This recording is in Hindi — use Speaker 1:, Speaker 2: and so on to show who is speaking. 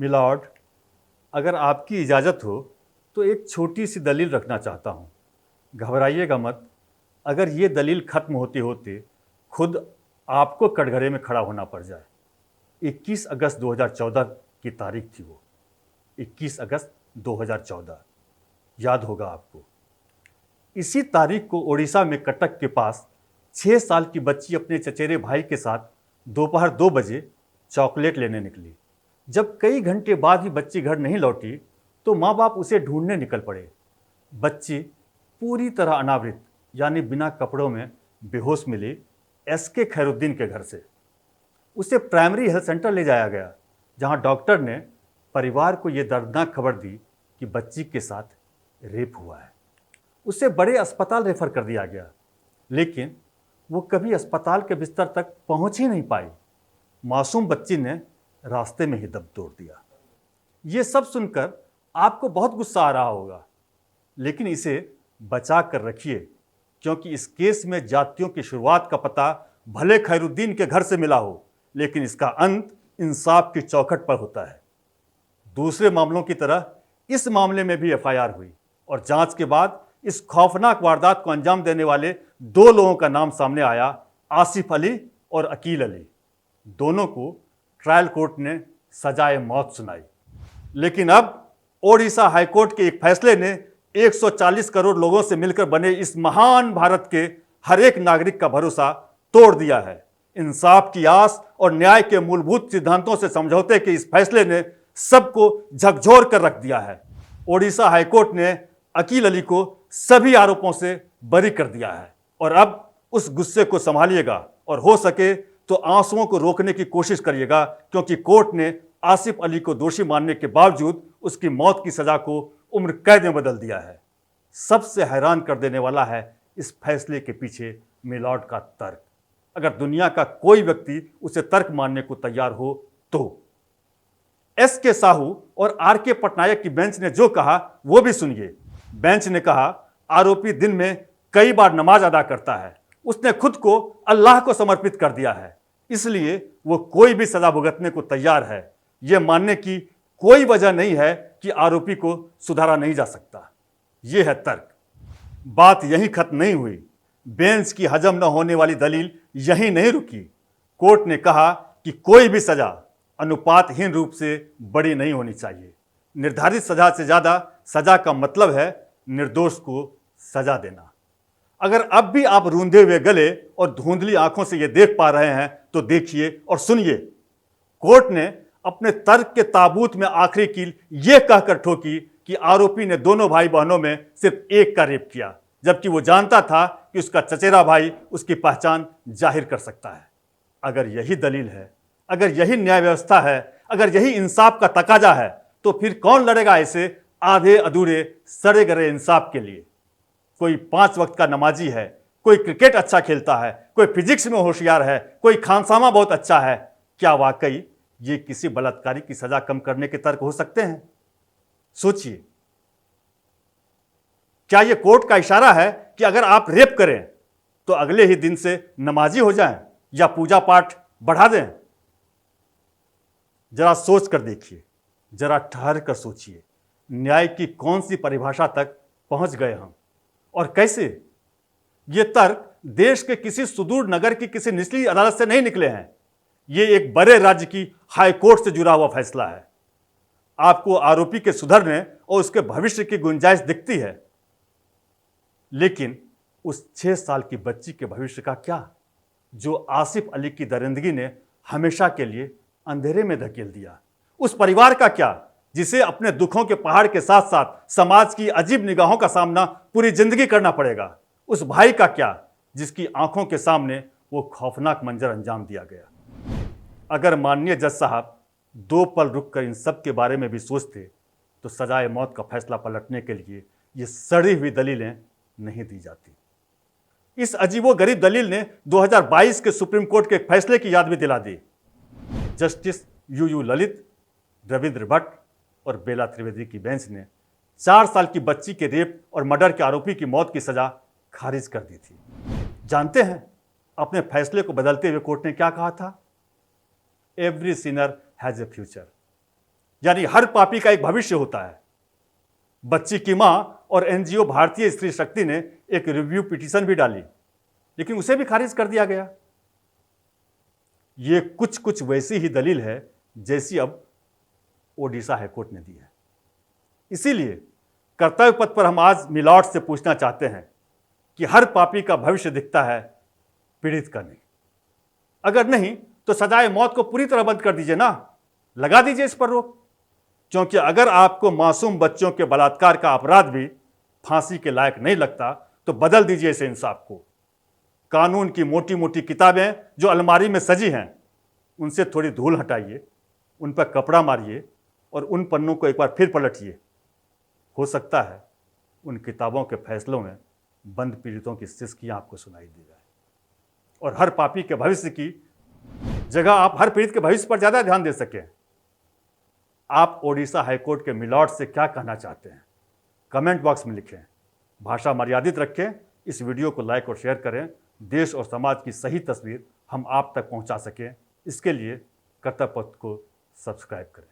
Speaker 1: मिलॉर्ड, अगर आपकी इजाज़त हो तो एक छोटी सी दलील रखना चाहता हूँ। घबराइएगा मत। अगर ये दलील खत्म होते होते खुद आपको कटघरे में खड़ा होना पड़ जाए। 21 अगस्त 2014 की तारीख थी वो। 21 अगस्त 2014, याद होगा आपको। इसी तारीख को ओडिशा में कटक के पास 6 साल की बच्ची अपने चचेरे भाई के साथ दोपहर 2 बजे चॉकलेट लेने निकली। जब कई घंटे बाद ही बच्ची घर नहीं लौटी तो माँ बाप उसे ढूंढने निकल पड़े। बच्ची पूरी तरह अनावृत यानी बिना कपड़ों में बेहोश मिली एसके खैरुद्दीन के घर से। उसे प्राइमरी हेल्थ सेंटर ले जाया गया, जहां डॉक्टर ने परिवार को यह दर्दनाक खबर दी कि बच्ची के साथ रेप हुआ है। उसे बड़े अस्पताल रेफर कर दिया गया, लेकिन वो कभी अस्पताल के बिस्तर तक पहुंच ही नहीं पाई। मासूम बच्ची ने रास्ते में ही दम तोड़ दिया। ये सब सुनकर आपको बहुत गुस्सा आ रहा होगा, लेकिन इसे बचा कर रखिए, क्योंकि इस केस में जातियों की शुरुआत का पता भले खैरुद्दीन के घर से मिला हो, लेकिन इसका अंत इंसाफ की चौखट पर होता है। दूसरे मामलों की तरह इस मामले में भी एफआईआर हुई और जांच के बाद इस खौफनाक वारदात को अंजाम देने वाले 2 लोगों का नाम सामने आया, आसिफ अली और अकील अली। दोनों को ट्रायल कोर्ट ने सजाए मौत सुनाई। लेकिन अब ओडिशा हाईकोर्ट के एक फैसले ने 140 करोड़ लोगों से मिलकर बने इस महान भारत के हर एक नागरिक का भरोसा तोड़ दिया है। इंसाफ की आस और न्याय के मूलभूत सिद्धांतों से समझौते के इस फैसले ने सबको झकझोर कर रख दिया है। ओडिशा हाईकोर्ट ने अकील अली को सभी आरोपों से बरी कर दिया है और अब उस गुस्से को संभालिएगा और हो सके तो आंसुओं को रोकने की कोशिश करिएगा, क्योंकि कोर्ट ने आसिफ अली को दोषी मानने के बावजूद उसकी मौत की सजा को उम्र कैद में बदल दिया है। सबसे हैरान कर देने वाला है इस फैसले के पीछे मिलॉर्ड का तर्क। अगर दुनिया का कोई व्यक्ति उसे तर्क मानने को तैयार हो तो एस के साहू और आर के पटनायक की बेंच ने जो कहा वो भी सुनिए। बेंच ने कहा, आरोपी दिन में कई बार नमाज अदा करता है। उसने खुद को अल्लाह को समर्पित कर दिया है, इसलिए वो कोई भी सजा भुगतने को तैयार है। यह मानने की कोई वजह नहीं है कि आरोपी को सुधारा नहीं जा सकता। यह है तर्क। बात यहीं खत्म नहीं हुई। बेंच की हजम न होने वाली दलील यहीं नहीं रुकी। कोर्ट ने कहा कि कोई भी सजा अनुपातहीन रूप से बड़ी नहीं होनी चाहिए। निर्धारित सजा से ज्यादा सजा का मतलब है निर्दोष को सजा देना। अगर अब भी आप रूंधे हुए गले और धुंधली आंखों से यह देख पा रहे हैं तो देखिए और सुनिए। कोर्ट ने अपने तर्क के ताबूत में आखिरी कील यह कहकर ठोकी कि आरोपी ने दोनों भाई बहनों में सिर्फ एक का रेप किया, जबकि वो जानता था कि उसका चचेरा भाई उसकी पहचान जाहिर कर सकता है। अगर यही दलील है, अगर यही न्याय व्यवस्था है, अगर यही इंसाफ का तकाजा है, तो फिर कौन लड़ेगा ऐसे आधे अधूरे सड़े गले इंसाफ के लिए? कोई 5 वक्त का नमाजी है, कोई क्रिकेट अच्छा खेलता है, कोई फिजिक्स में होशियार है, कोई खानसामा बहुत अच्छा है। क्या वाकई ये किसी बलात्कारी की सजा कम करने के तर्क हो सकते हैं? सोचिए। क्या यह कोर्ट का इशारा है कि अगर आप रेप करें तो अगले ही दिन से नमाजी हो जाएं या पूजा पाठ बढ़ा दें? जरा सोच कर देखिए, जरा ठहर कर सोचिए। न्याय की कौन सी परिभाषा तक पहुंच गए हम और कैसे? ये तर्क देश के किसी सुदूर नगर की किसी निचली अदालत से नहीं निकले हैं। ये एक बड़े राज्य की हाई कोर्ट से जुड़ा हुआ फैसला है। आपको आरोपी के सुधरने और उसके भविष्य की गुंजाइश दिखती है, लेकिन उस 6 साल की बच्ची के भविष्य का क्या, जो आसिफ अली की दरिंदगी ने हमेशा के लिए अंधेरे में धकेल दिया? उस परिवार का क्या, जिसे अपने दुखों के पहाड़ के साथ साथ समाज की अजीब निगाहों का सामना पूरी जिंदगी करना पड़ेगा? उस भाई का क्या, जिसकी आंखों के सामने वो खौफनाक मंजर अंजाम दिया गया? अगर माननीय जज साहब 2 पल रुककर इन सब के बारे में भी सोचते तो सजाए मौत का फैसला पलटने के लिए ये सड़ी हुई दलीलें नहीं दी जाती। इस अजीबोगरीब दलील ने 2022 के सुप्रीम कोर्ट के एक फैसले की याद भी दिला दी। जस्टिस यू ललित, रविंद्र भट्ट और बेला त्रिवेदी की बेंच ने 4 साल की बच्ची के रेप और मर्डर के आरोपी की मौत की सजा खारिज कर दी थी। जानते हैं अपने फैसले को बदलते हुए कोर्ट ने क्या कहा था? Every Sinner has a future. यानी हर पापी का एक भविष्य होता है। बच्ची की मां और एनजीओ भारतीय स्त्री शक्ति ने एक रिव्यू पिटीशन भी डाली, लेकिन उसे भी खारिज कर दिया गया। ये कुछ कुछ वैसी ही दलील है जैसी अब ओडिशा हाईकोर्ट ने दी है। इसीलिए कर्तव्य पथ पर हम आज मिलॉर्ड से पूछना चाहते हैं कि हर पापी का भविष्य दिखता है, पीड़ित का नहीं। अगर नहीं तो सजाए मौत को पूरी तरह बंद कर दीजिए ना, लगा दीजिए इस पर रोक। क्योंकि अगर आपको मासूम बच्चों के बलात्कार का अपराध भी फांसी के लायक नहीं लगता तो बदल दीजिए इस इंसाफ को। कानून की मोटी मोटी किताबें जो अलमारी में सजी हैं उनसे थोड़ी धूल हटाइए, उन पर कपड़ा मारिए और उन पन्नों को एक बार फिर पलटिए। हो सकता है उन किताबों के फैसलों में बंद पीड़ितों की सिसकियां आपको सुनाई दे जाए और हर पापी के भविष्य की जगह आप हर पीड़ित के भविष्य पर ज़्यादा ध्यान दे सकें। आप ओडिशा हाईकोर्ट के मिलॉर्ड से क्या कहना चाहते हैं, कमेंट बॉक्स में लिखें। भाषा मर्यादित रखें, इस वीडियो को लाइक और शेयर करें। देश और समाज की सही तस्वीर हम आप तक पहुंचा सकें, इसके लिए कर्तव्य पथ को सब्सक्राइब करें।